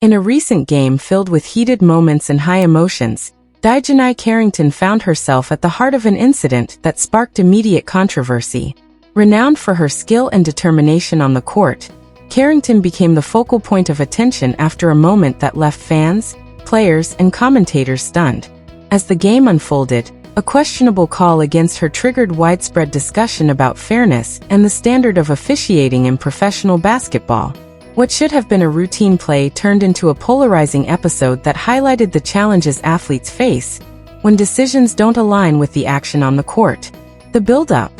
In a recent game filled with heated moments and high emotions, Dijonai Carrington found herself at the heart of an incident that sparked immediate controversy. Renowned for her skill and determination on the court, Carrington became the focal point of attention after a moment that left fans, players, and commentators stunned. As the game unfolded, a questionable call against her triggered widespread discussion about fairness and the standard of officiating in professional basketball. What should have been a routine play turned into a polarizing episode that highlighted the challenges athletes face when decisions don't align with the action on the court. The build-up.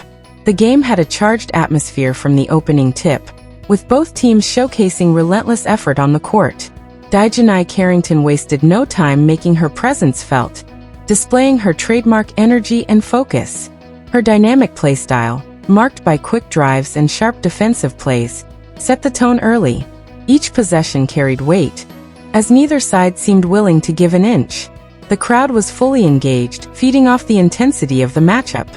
The game had a charged atmosphere from the opening tip, with both teams showcasing relentless effort on the court. Dijonai Carrington wasted no time making her presence felt, displaying her trademark energy and focus. Her dynamic play style, marked by quick drives and sharp defensive plays, set the tone early. Each possession carried weight, as neither side seemed willing to give an inch. The crowd was fully engaged, feeding off the intensity of the matchup.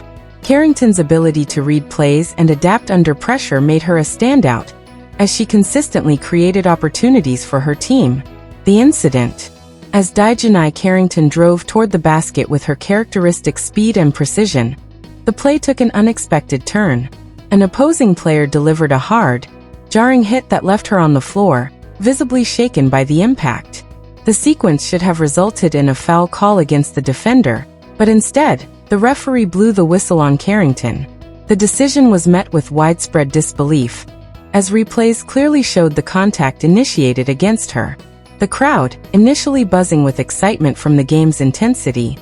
Carrington's ability to read plays and adapt under pressure made her a standout, as she consistently created opportunities for her team. The incident. As Dijonai Carrington drove toward the basket with her characteristic speed and precision, the play took an unexpected turn. An opposing player delivered a hard, jarring hit that left her on the floor, visibly shaken by the impact. The sequence should have resulted in a foul call against the defender, but instead, the referee blew the whistle on Carrington. The decision was met with widespread disbelief, as replays clearly showed the contact initiated against her. The crowd, initially buzzing with excitement from the game's intensity,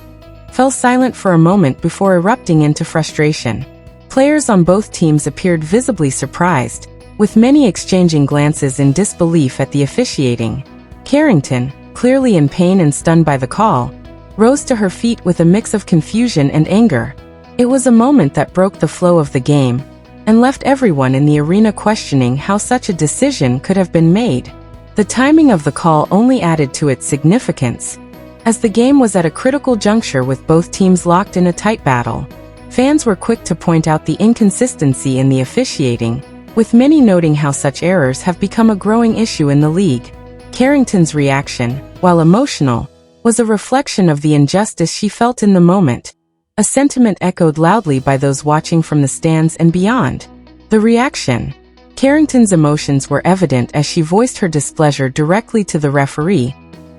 fell silent for a moment before erupting into frustration. Players on both teams appeared visibly surprised, with many exchanging glances in disbelief at the officiating. Carrington, clearly in pain and stunned by the call, rose to her feet with a mix of confusion and anger. It was a moment that broke the flow of the game, and left everyone in the arena questioning how such a decision could have been made. The timing of the call only added to its significance, as the game was at a critical juncture with both teams locked in a tight battle. Fans were quick to point out the inconsistency in the officiating, with many noting how such errors have become a growing issue in the league. Carrington's reaction, while emotional, was a reflection of the injustice she felt in the moment, a sentiment echoed loudly by those watching from the stands and beyond. The reaction. Carrington's emotions were evident as she voiced her displeasure directly to the referee,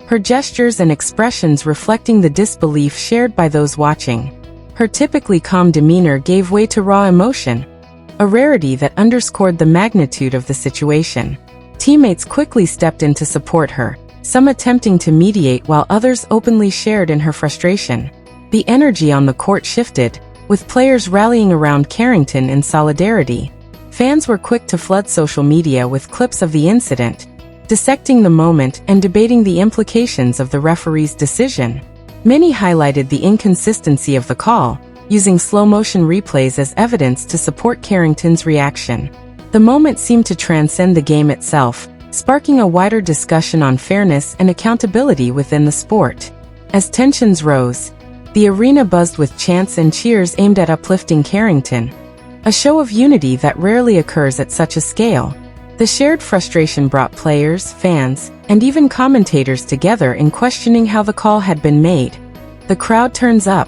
her gestures and expressions reflecting the disbelief shared by those watching. Her typically calm demeanor gave way to raw emotion, a rarity that underscored the magnitude of the situation. Teammates quickly stepped in to support her, some attempting to mediate while others openly shared in her frustration. The energy on the court shifted, with players rallying around Carrington in solidarity. Fans were quick to flood social media with clips of the incident, dissecting the moment and debating the implications of the referee's decision. Many highlighted the inconsistency of the call, using slow-motion replays as evidence to support Carrington's reaction. The moment seemed to transcend the game itself, sparking a wider discussion on fairness and accountability within the sport. As tensions rose, the arena buzzed with chants and cheers aimed at uplifting Carrington, a show of unity that rarely occurs at such a scale. The shared frustration brought players, fans, and even commentators together in questioning how the call had been made. The crowd turns up.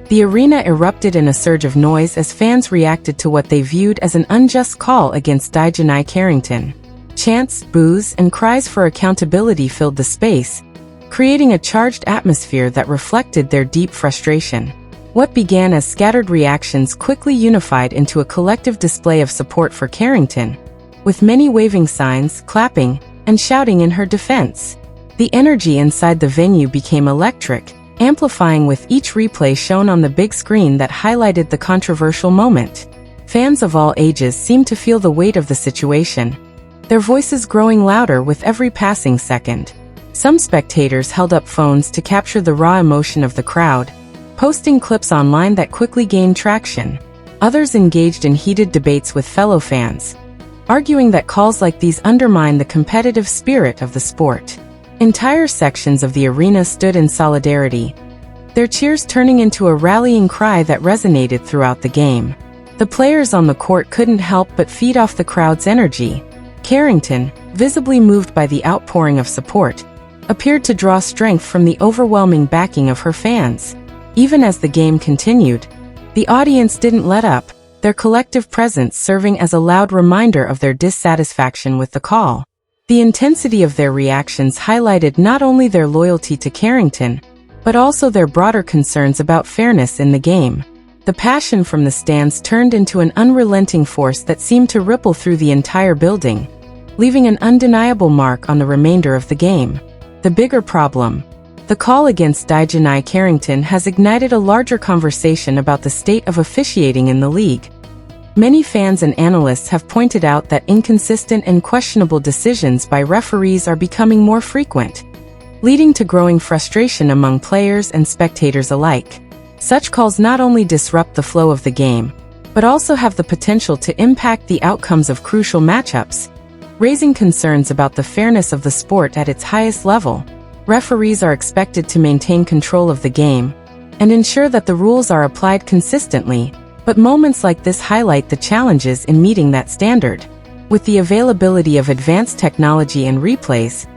The arena erupted in a surge of noise as fans reacted to what they viewed as an unjust call against Dijonai Carrington. Chants, boos, and cries for accountability filled the space, creating a charged atmosphere that reflected their deep frustration. What began as scattered reactions quickly unified into a collective display of support for Carrington, with many waving signs, clapping, and shouting in her defense. The energy inside the venue became electric, amplifying with each replay shown on the big screen that highlighted the controversial moment. Fans of all ages seemed to feel the weight of the situation, their voices growing louder with every passing second. Some spectators held up phones to capture the raw emotion of the crowd, posting clips online that quickly gained traction. Others engaged in heated debates with fellow fans, arguing that calls like these undermine the competitive spirit of the sport. Entire sections of the arena stood in solidarity, their cheers turning into a rallying cry that resonated throughout the game. The players on the court couldn't help but feed off the crowd's energy, Carrington, visibly moved by the outpouring of support, appeared to draw strength from the overwhelming backing of her fans. Even as the game continued, the audience didn't let up, their collective presence serving as a loud reminder of their dissatisfaction with the call. The intensity of their reactions highlighted not only their loyalty to Carrington, but also their broader concerns about fairness in the game. The passion from the stands turned into an unrelenting force that seemed to ripple through the entire building, leaving an undeniable mark on the remainder of the game. The bigger problem: the call against Dijonai Carrington has ignited a larger conversation about the state of officiating in the league. Many fans and analysts have pointed out that inconsistent and questionable decisions by referees are becoming more frequent, leading to growing frustration among players and spectators alike. Such calls not only disrupt the flow of the game, but also have the potential to impact the outcomes of crucial matchups, raising concerns about the fairness of the sport at its highest level. Referees are expected to maintain control of the game and ensure that the rules are applied consistently, but moments like this highlight the challenges in meeting that standard. With the availability of advanced technology and replays,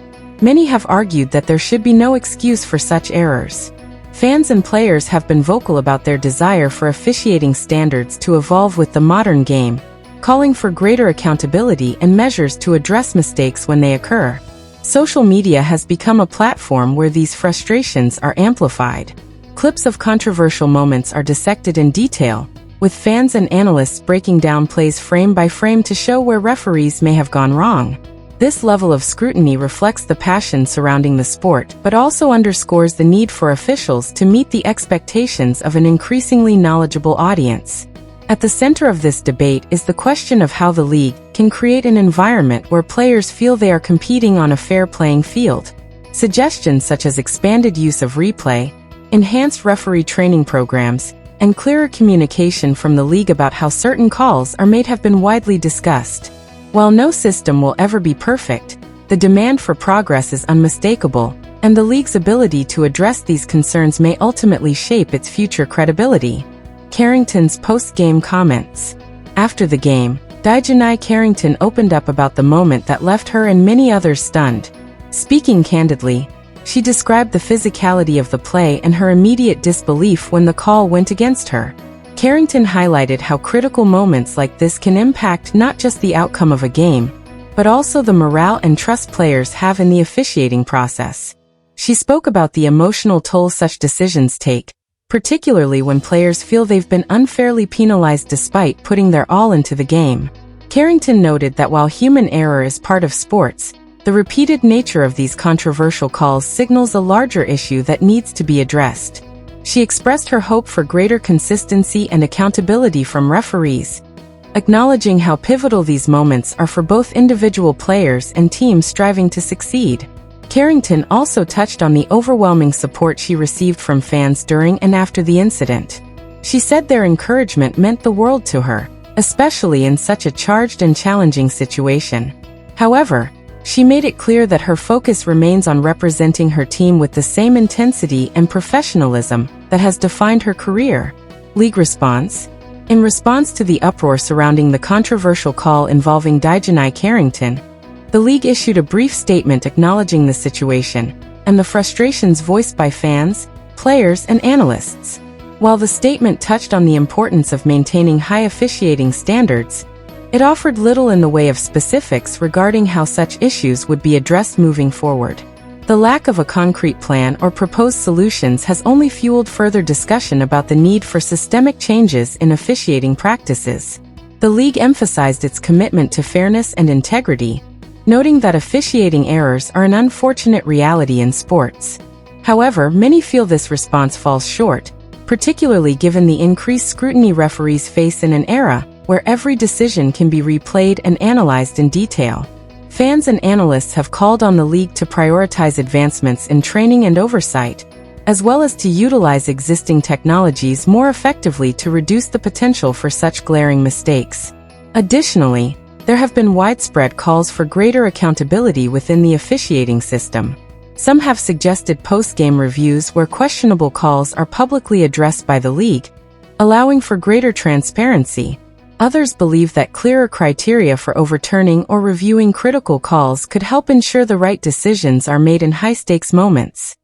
many have argued that there should be no excuse for such errors. Fans and players have been vocal about their desire for officiating standards to evolve with the modern game, calling for greater accountability and measures to address mistakes when they occur. Social media has become a platform where these frustrations are amplified. Clips of controversial moments are dissected in detail, with fans and analysts breaking down plays frame by frame to show where referees may have gone wrong. This level of scrutiny reflects the passion surrounding the sport, but also underscores the need for officials to meet the expectations of an increasingly knowledgeable audience. At the center of this debate is the question of how the league can create an environment where players feel they are competing on a fair playing field. Suggestions such as expanded use of replay, enhanced referee training programs, and clearer communication from the league about how certain calls are made have been widely discussed. While no system will ever be perfect, the demand for progress is unmistakable, and the league's ability to address these concerns may ultimately shape its future credibility. Carrington's post-game comments. After the game, Dijonai Carrington opened up about the moment that left her and many others stunned. Speaking candidly, she described the physicality of the play and her immediate disbelief when the call went against her. Carrington highlighted how critical moments like this can impact not just the outcome of a game, but also the morale and trust players have in the officiating process. She spoke about the emotional toll such decisions take, particularly when players feel they've been unfairly penalized despite putting their all into the game. Carrington noted that while human error is part of sports, the repeated nature of these controversial calls signals a larger issue that needs to be addressed. She expressed her hope for greater consistency and accountability from referees, acknowledging how pivotal these moments are for both individual players and teams striving to succeed. Carrington also touched on the overwhelming support she received from fans during and after the incident. She said their encouragement meant the world to her, especially in such a charged and challenging situation. However, she made it clear that her focus remains on representing her team with the same intensity and professionalism that has defined her career. League response. In response to the uproar surrounding the controversial call involving Dijonai Carrington, the league issued a brief statement acknowledging the situation and the frustrations voiced by fans, players, and analysts. While the statement touched on the importance of maintaining high officiating standards, it offered little in the way of specifics regarding how such issues would be addressed moving forward. The lack of a concrete plan or proposed solutions has only fueled further discussion about the need for systemic changes in officiating practices. The league emphasized its commitment to fairness and integrity, noting that officiating errors are an unfortunate reality in sports. However, many feel this response falls short, particularly given the increased scrutiny referees face in an era where every decision can be replayed and analyzed in detail. Fans and analysts have called on the league to prioritize advancements in training and oversight, as well as to utilize existing technologies more effectively to reduce the potential for such glaring mistakes. Additionally, there have been widespread calls for greater accountability within the officiating system. Some have suggested post-game reviews where questionable calls are publicly addressed by the league, allowing for greater transparency. Others believe that clearer criteria for overturning or reviewing critical calls could help ensure the right decisions are made in high-stakes moments.